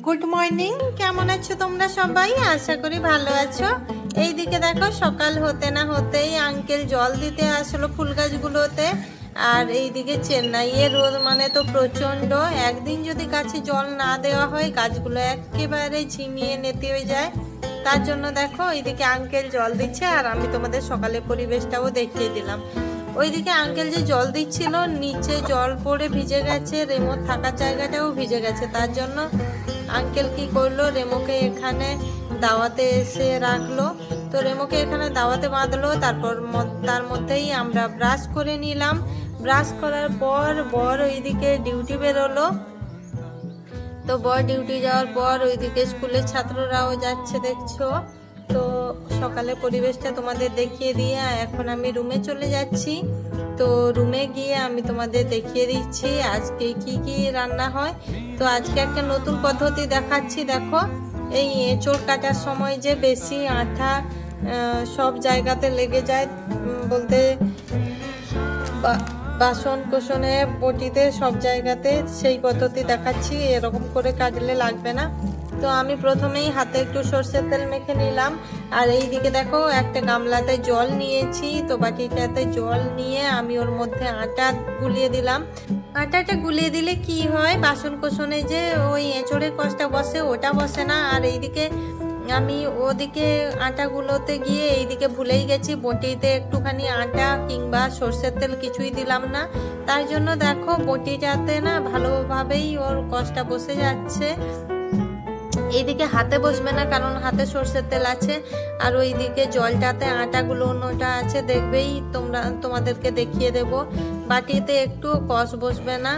Good morning, কেমন আছো তোমরা সবাই? আশা করি ভালো আছো। এইদিকে দেখো সকাল হতে না হতেই আঙ্কেল জল দিতে আসলো ফুল গাছগুলোতে। আর এইদিকে চেন্নাইয়ের রোদ মানে তো প্রচণ্ড। একদিন যদি গাছে জল না দেওয়া হয় গাছগুলো একেবারে ঝিমিয়ে নেতি হয়ে যায়। তার জন্য দেখো এইদিকে আঙ্কেল জল দিচ্ছে আর আমি তোমাদের সকালের পরিবেশটাও দেখিয়ে দিলাম। ওইদিকে আঙ্কেল যে জল দিচ্ছিল নিচে জল পড়ে ভিজে গেছে, রেমোর থাকার জায়গাটাও ভিজে গেছে। তার জন্য আঙ্কেল কি করলো, রেমোকে এখানে দাওয়াতে এসে রাখলো। তো রেমোকে এখানে দাওয়াতে বাঁধলো। তারপর তার মধ্যেই আমরা ব্রাশ করে নিলাম। ব্রাশ করার পর বর ওইদিকে ডিউটি বেরোলো। তো বর ডিউটি যাওয়ার পর ওইদিকে স্কুলের ছাত্ররাও যাচ্ছে দেখছো। তো সকালে পরিবেশটা তোমাদের দেখিয়ে দিয়ে এখন আমি রুমে চলে যাচ্ছি। তো রুমে গিয়ে আমি তোমাদের দেখিয়ে দিচ্ছি আজকে কি কি রান্না হয়। তো আজকে একটা নতুন পদ্ধতি দেখাচ্ছি। দেখো এই এঁচড় কাটার সময় যে বেশি আঠা সব জায়গাতে লেগে যায়, বলতে বাসন কোসনে বটিতে সব জায়গাতে, সেই পদ্ধতি দেখাচ্ছি। এরকম করে কাটলে লাগবে না। তো আমি প্রথমেই হাতে একটু সর্ষের তেল মেখে নিলাম। আর এইদিকে দেখো একটা গামলাতে জল নিয়েছি। তো বাটিটাতে জল নিয়ে আমি ওর মধ্যে আটা গুলিয়ে দিলাম। আটাটা গুলিয়ে দিলে কি হয়, বাসন কোসনে যে ওই এঁচড়ের কষটা বসে ওটা বসে না। আর এইদিকে আমি ওদিকে আটাগুলোতে গিয়ে এইদিকে ভুলেই গেছি, বটিতে একটুখানি আটা কিংবা সর্ষের তেল কিছুই দিলাম না। তার জন্য দেখো বটিটাতে না ভালোভাবেই ওর কষটা বসে যাচ্ছে। এইদিকে হাতে বসবে না কারণ হাতে সর্ষের তেল আছে। আর ওইদিকে জলটাতে আটাগুলো অন্যটা আছে, দেখবেই তোমাদেরকে দেখিয়ে দেব। বাটিতে একটু কষ বসবে না।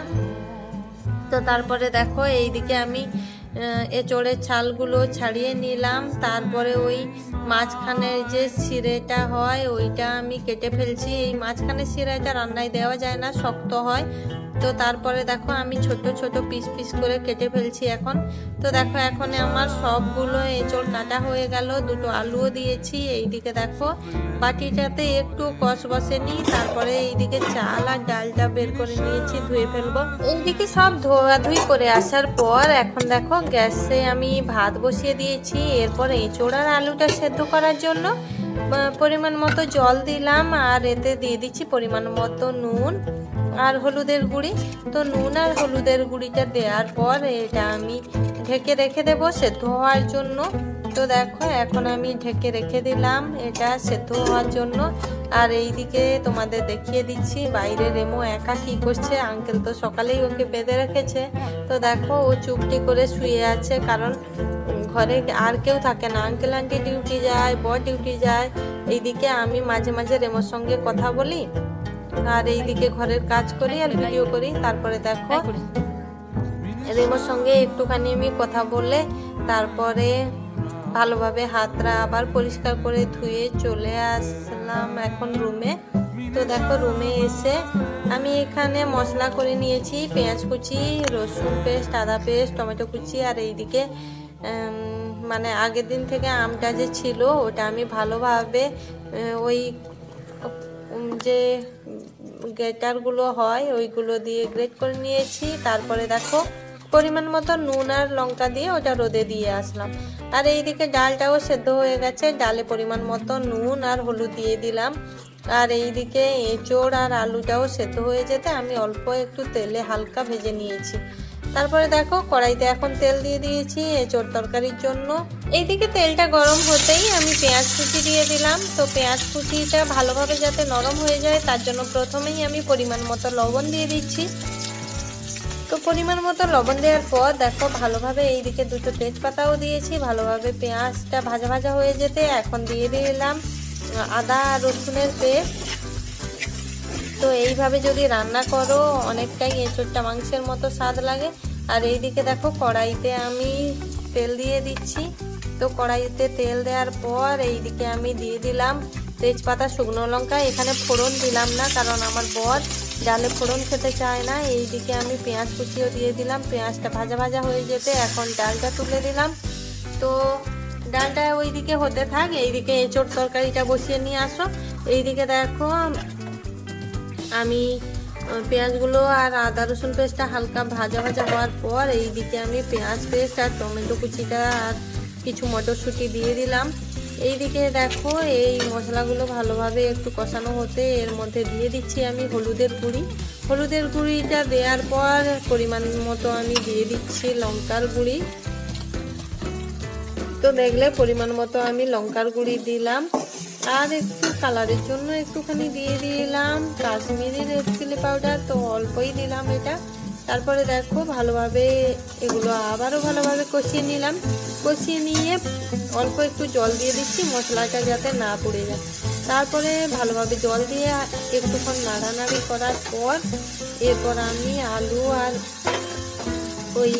তো তারপরে দেখো এইদিকে আমি এঁচড়ের ছালগুলো ছাড়িয়ে নিলাম। তারপরে ওই মাঝখানের যে শিরেটা হয় ওইটা আমি কেটে ফেলছি। এই মাঝখানের শিরাটা রান্নায় দেওয়া যায় না, শক্ত হয়। তো তারপরে দেখো আমি ছোট ছোট পিস পিস করে কেটে ফেলছি এখন। তো দেখো এখন আমার সবগুলো এঁচড় কাটা হয়ে গেল। দুটো আলুও দিয়েছি। এইদিকে দেখো বাটিটাতে একটু কষ বসেনি। তারপরে এইদিকে চাল আর ডালটা বের করে নিয়েছি, ধুয়ে ফেলবো। এইদিকে সব ধোয়াধুয়ি করে আসার পর এখন দেখো গ্যাসে আমি ভাত বসিয়ে দিয়েছি। এরপর এঁচড় আর আলুটা সেদ্ধ করার জন্য পরিমাণ মতো জল দিলাম। আর এতে দিয়ে দিচ্ছি পরিমাণ মতো নুন আর হলুদের গুঁড়ি। তো নুন আর হলুদের গুঁড়িটা দেওয়ার পর এটা আমি ঢেকে রেখে দেবো সেদ্ধ হওয়ার জন্য। তো দেখো এখন আমি ঢেকে রেখে দিলাম এটা সেদ্ধ হওয়ার জন্য। আর এইদিকে তোমাদের দেখিয়ে দিচ্ছি বাইরে রেমো একা কি করছে। আঙ্কেল তো সকালেই ওকে বেঁধে রেখেছে। তো দেখো ও চুপটি করে শুয়ে আছে, কারণ ঘরে আর কেউ থাকে না। আঙ্কেল আন্টি ডিউটি যায়, বর ডিউটি যায়। এইদিকে আমি মাঝে মাঝে রেমোর সঙ্গে কথা বলি আর এইদিকে ঘরের কাজ করি আর ভিডিও করি। তারপরে দেখো রেমোর সঙ্গে একটুখানি আমি কথা বলে তারপরে ভালোভাবে হাতটা আবার পরিষ্কার করে ধুয়ে চলে আসলাম এখন রুমে। তো দেখো রুমে এসে আমি এখানে মশলা করে নিয়েছি, পেঁয়াজ কুচি, রসুন পেস্ট, আদা পেস্ট, টমেটো কুচি। আর এইদিকে মানে আগের দিন থেকে আমটা যে ছিল ওটা আমি ভালোভাবে ওই যে গ্রেটারগুলো হয় ওইগুলো দিয়ে গ্রেট করে নিয়েছি। তারপরে দেখো পরিমাণ মতো নুন আর লঙ্কা দিয়ে ওটা রোদে দিয়ে আসলাম। আর এইদিকে ডালটাও সেদ্ধ হয়ে গেছে। ডালে পরিমাণ মতো নুন আর হলুদ দিয়ে দিলাম। আর এইদিকে এঁচড় আর আলুটাও সেদ্ধ হয়ে যেতে আমি অল্প একটু তেলে হালকা ভেজে নিয়েছি। তারপরে দেখো কড়াইতে এখন তেল দিয়ে দিয়েছি এঁচড় তরকারির জন্য। এইদিকে তেলটা গরম হতেই আমি পেঁয়াজ কুচি দিয়ে দিলাম। তো পেঁয়াজ কুচিটা ভালোভাবে যাতে নরম হয়ে যায় তার জন্য প্রথমেই আমি পরিমাণ মতো লবণ দিয়ে দিচ্ছি। তো পরিমাণ মতো লবণ দেওয়ার পর দেখো ভালোভাবে এইদিকে দুটো তেজপাতাও দিয়েছি। ভালোভাবে পেঁয়াজটা ভাজা ভাজা হয়ে যেতে এখন দিয়ে দিলাম আদা আর রসুনের পেস্ট। তো এইভাবে যদি রান্না করো অনেকটাই এঁচড়টা মাংসের মতো স্বাদ লাগে। আর এইদিকে দেখো কড়াইতে আমি তেল দিয়ে দিচ্ছি। তো কড়াইতে তেল দেওয়ার পর এইদিকে আমি দিয়ে দিলাম তেজপাতা, শুকনো লঙ্কা। এখানে ফোড়ন দিলাম না কারণ আমার বর ডালে ফোড়ন খেতে চায় না। এইদিকে আমি পেঁয়াজ কুচিও দিয়ে দিলাম। পেঁয়াজটা ভাজা ভাজা হয়ে যেতে এখন ডালটা তুলে দিলাম। তো ডালটা ওইদিকে হতে থাক, এইদিকে এঁচড় তরকারিটা বসিয়ে নিয়ে আসো। এইদিকে দেখো আমি পেঁয়াজগুলো আর আদা রসুন পেস্টটা হালকা ভাজা ভাজা হওয়ার পর এইদিকে আমি পেঁয়াজ পেস্ট আর টমেটো কুচিটা আর কিছু মটরশুঁটি দিয়ে দিলাম। এইদিকে দেখো এই মশলাগুলো ভালোভাবে একটু কষানো হতে এর মধ্যে দিয়ে দিচ্ছি আমি হলুদের গুঁড়ি। হলুদের গুঁড়িটা দেওয়ার পর পরিমাণ মতো আমি দিয়ে দিচ্ছি লঙ্কার গুঁড়ি। তো দেখলে পরিমাণ মতো আমি লঙ্কার গুঁড়ি দিলাম, আর একটু কালারের জন্য একটুখানি দিয়ে দিলাম কাশ্মীরি রেড চিলি পাউডার, তো অল্পই দিলাম এটা। তারপরে দেখো ভালোভাবে এগুলো আবারও ভালোভাবে কষিয়ে নিলাম। কষিয়ে নিয়ে অল্প একটু জল দিয়ে দিচ্ছি মশলাটা যাতে না পুড়ে যায়। তারপরে ভালোভাবে জল দিয়ে একটুক্ষণ নাড়ানাড়ি করার পর এরপর আমি আলু আর ওই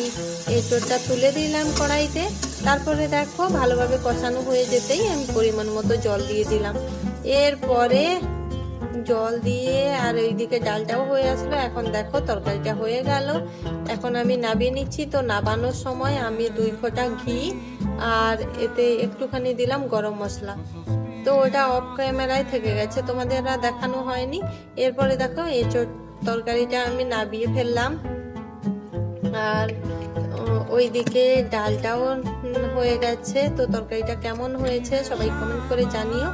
এঁচোড়টা তুলে দিলাম কড়াইতে। তারপরে দেখো ভালোভাবে কষানো হয়ে যেতেই আমি পরিমাণ মতো জল দিয়ে দিলাম। এরপরে জল দিয়ে আর ওইদিকে ডালটাও হয়ে আসলো। এখন দেখো তরকারিটা হয়ে গেল। এখন আমি নামিয়ে নিচ্ছি। তো নামানোর সময় আমি 2 ফোঁটা ঘি আর এতে একটুখানি দিলাম গরম মশলা। তো ওটা অফ ক্যামেরায় থেকে গেছে, তোমাদের দেখানো হয়নি। এরপরে দেখো এঁচোড় তরকারিটা আমি নামিয়ে ফেললাম, আর ওইদিকে ডালটাও হয়ে গেছে। তো তরকারিটা কেমন হয়েছে সবাই কমেন্ট করে জানিও।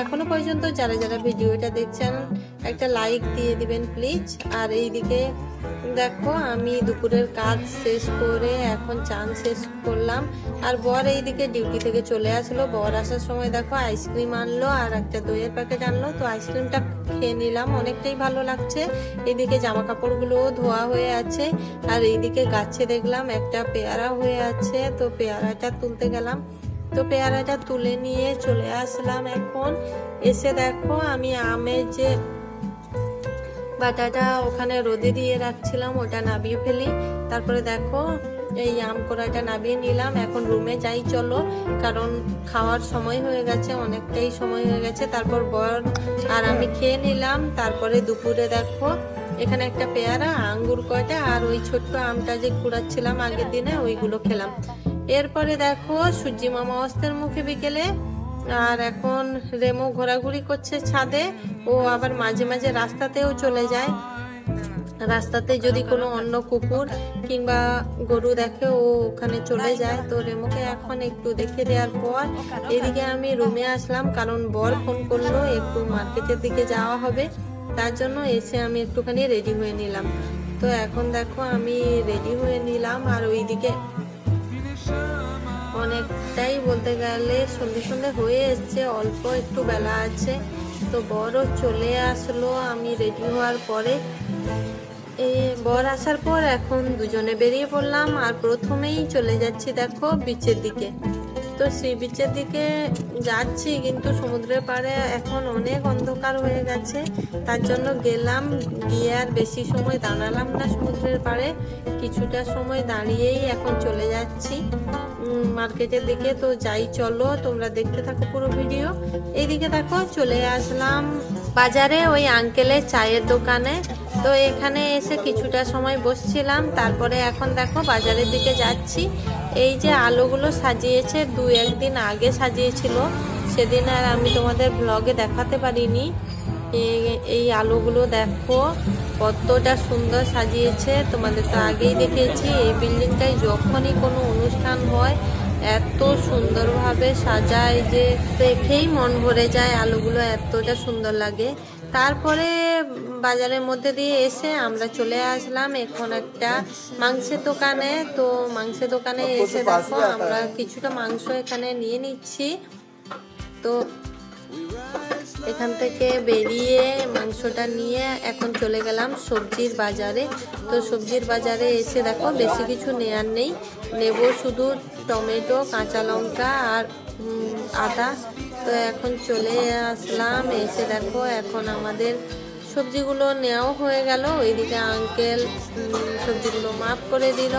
এখনো পর্যন্ত যারা যারা ভিডিওটা দেখছেন একটা লাইক দিয়ে দিবেন প্লিজ। আর এইদিকে দেখো আমি দুপুরের কাজ শেষ করে এখন চান শেষ করলাম, আর বর এইদিকে ডিউটি থেকে চলে আসলো। বর আসার সময় দেখো আইসক্রিম আনলো আর একটা দইয়ের প্যাকেট আনলো। তো আইসক্রিমটা খেয়ে নিলাম, অনেকটাই ভালো লাগছে। এইদিকে জামা কাপড়গুলোও ধোয়া হয়ে আছে, আর এইদিকে গাছে দেখলাম একটা পেয়ারা হয়ে আছে। তো পেয়ারাটা তুলতে গেলাম, তো পেয়ারাটা তুলে নিয়ে চলে আসলাম। এখন এসে দেখো আমি আমের যে বাটাটা ওখানে রোদে দিয়ে রাখছিলাম ওটা নামিয়ে ফেলি। তারপরে দেখো এই আম কোড়াটা নামিয়ে নিলাম। এখন রুমে যাই চলো, কারণ খাওয়ার সময় হয়ে গেছে, অনেকটাই সময় হয়ে গেছে। তারপর বর আর আমি খেয়ে নিলাম। তারপরে দুপুরে দেখো এখানে একটা পেয়ারা, আঙ্গুর কয়টা আর ওই ছোট্ট আমটা যে কুড়াচ্ছিলাম আগের দিনে ওইগুলো খেলাম। এরপরে দেখো সূর্যি মামা অস্তের মুখে বিকেলে, আর এখন রেমো ঘোরাঘুরি করছে ছাদে। ও আবার মাঝে মাঝে রাস্তাতেও চলে যায়, রাস্তাতে যদি কোনো অন্য কুকুর কিংবা গরু দেখে ও ওখানে চলে যায়। তো রেমোকে এখন একটু দেখে দেওয়ার পর এদিকে আমি রুমে আসলাম, কারণ বর ফোন করলো একটু মার্কেটের দিকে যাওয়া হবে, তার জন্য এসে আমি একটুখানি রেডি হয়ে নিলাম। তো এখন দেখো আমি রেডি হয়ে নিলাম, আর ওইদিকে অনেকটাই বলতে গেলে সন্ধে সন্ধে হয়ে এসছে, অল্প একটু বেলা আছে। তো বরও চলে আসলো আমি রেডি হওয়ার পরে। বর আসার পর এখন দুজনে বেরিয়ে পড়লাম, আর প্রথমেই চলে যাচ্ছি দেখো বিচের দিকে। তো সি বিচের দিকে যাচ্ছি, কিন্তু সমুদ্রের পাড়ে এখন অনেক অন্ধকার হয়ে গেছে, তার জন্য গেলাম, গিয়ে আর বেশি সময় দাঁড়ালাম না সমুদ্রের পাড়ে। কিছুটা সময় দাঁড়িয়েই এখন চলে যাচ্ছি মার্কেটের দিকে। তো যাই চলো, তোমরা দেখতে থাকো পুরো ভিডিও। এইদিকে দেখো চলে আসলাম বাজারে ওই আঙ্কেলের চায়ের দোকানে। তো এখানে এসে কিছুটা সময় বসছিলাম, তারপরে এখন দেখো বাজারের দিকে যাচ্ছি। এই যে আলুগুলো সাজিয়েছে 2-1 দিন আগে সাজিয়েছিল, সেদিন আর আমি তোমাদের ব্লগে দেখাতে পারিনি। এই আলুগুলো দেখো কতটা সুন্দর সাজিয়েছে, তোমাদের তো আগেই দেখিয়েছি। এই বিল্ডিংটায় যখনই কোনো অনুষ্ঠান হয় এত সুন্দরভাবে সাজায় যে দেখেই মন ভরে যায়, আলুগুলো এতটা সুন্দর লাগে। তারপরে বাজারের মধ্যে দিয়ে এসে আমরা চলে আসলাম এখন একটা মাংসের দোকানে। তো মাংসের দোকানে এসে দেখো আমরা কিছুটা মাংস এখানে নিয়ে নিচ্ছি। তো এখান থেকে বেরিয়ে মাংসটা নিয়ে এখন চলে গেলাম সবজির বাজারে। তো সবজির বাজারে এসে দেখো বেশি কিছু নেয়ার নেই, নেব শুধু টমেটো, কাঁচা লঙ্কা আর আদা। তো এখন চলে আসলাম, এসে দেখো এখন আমাদের সবজিগুলো নেওয়াও হয়ে গেল। ওইদিকে আঙ্কেল সবজিগুলো মাপ করে দিল।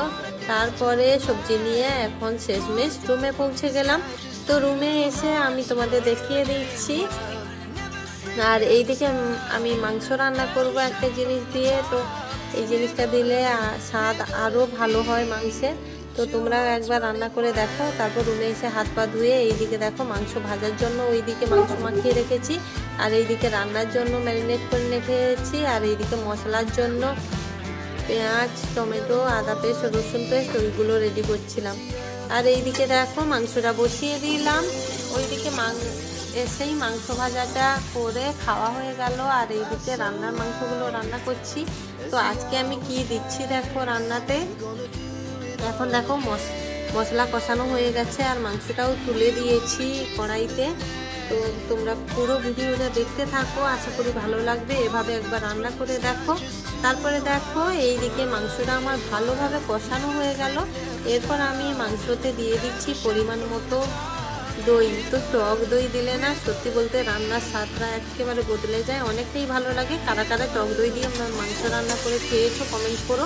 তারপরে সবজি নিয়ে এখন শেষমেশ রুমে পৌঁছে গেলাম। তো রুমে এসে আমি তোমাদের দেখিয়ে দিচ্ছি। আর এইদিকে আমি মাংস রান্না করব একটা জিনিস দিয়ে, তো এই জিনিসটা দিলে স্বাদ আরও ভালো হয় মাংসে। তো তোমরা একবার রান্না করে দেখো। তারপর রুমে এসে হাত পা ধুয়ে এইদিকে দেখো মাংস ভাজার জন্য ওইদিকে মাংস মাখিয়ে রেখেছি। আর এইদিকে রান্নার জন্য ম্যারিনেট করে রেখেছি, আর এইদিকে মশলার জন্য পেঁয়াজ, টমেটো, আদা পেস্ট, রসুন পেস্ট ওইগুলো রেডি করছিলাম। আর এইদিকে দেখো মাংসটা বসিয়ে দিলাম। ওইদিকে এসেই মাংস ভাজাটা করে খাওয়া হয়ে গেল, আর এইদিকে রান্নার মাংসগুলো রান্না করছি। তো আজকে আমি কি দিচ্ছি দেখো রান্নাতে। এখন দেখো মশলা কষানো হয়ে গেছে আর মাংসটাও তুলে দিয়েছি কড়াইতে। তো তোমরা পুরো ভিডিওটা দেখতে থাকো, আশা করি ভালো লাগবে। এভাবে একবার রান্না করে দেখো। তারপরে দেখো এইদিকে মাংসটা আমার ভালোভাবে কষানো হয়ে গেল। এরপর আমি মাংসতে দিয়ে দিচ্ছি পরিমাণ মতো দই। তো টক দই দিলে না সত্যি বলতে রান্নার স্বাদটা একেবারে বদলে যায়, অনেকটাই ভালো লাগে। কারা কারা টক দই দিয়ে মাংস রান্না করে খেয়েছো কমেন্ট করো।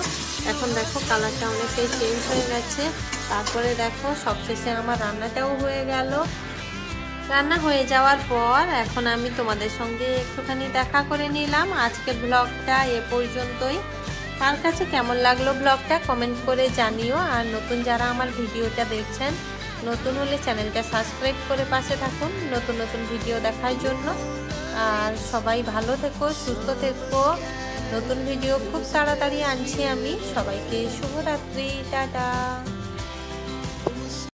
এখন দেখো কালারটা অনেকটাই চেঞ্জ হয়ে গেছে। তারপরে দেখো সবশেষে আমার রান্নাটাও হয়ে গেল। রান্না হয়ে যাওয়ার পর এখন আমি তোমাদের সঙ্গে একটুখানি দেখা করে নিলাম। আজকের ব্লগটা এ পর্যন্তই। কার কাছে কেমন লাগলো ব্লগটা কমেন্ট করে জানিও। আর নতুন যারা আমার ভিডিওটা দেখছেন, নতুন হলে চ্যানেলটা সাবস্ক্রাইব করে পাশে থাকুন নতুন নতুন ভিডিও দেখার জন্য। আর সবাই ভালো থেকো, সুস্থ থেকো। নতুন ভিডিও খুব তাড়াতাড়ি আনছি আমি। সবাইকে শুভরাত্রি, টাটা।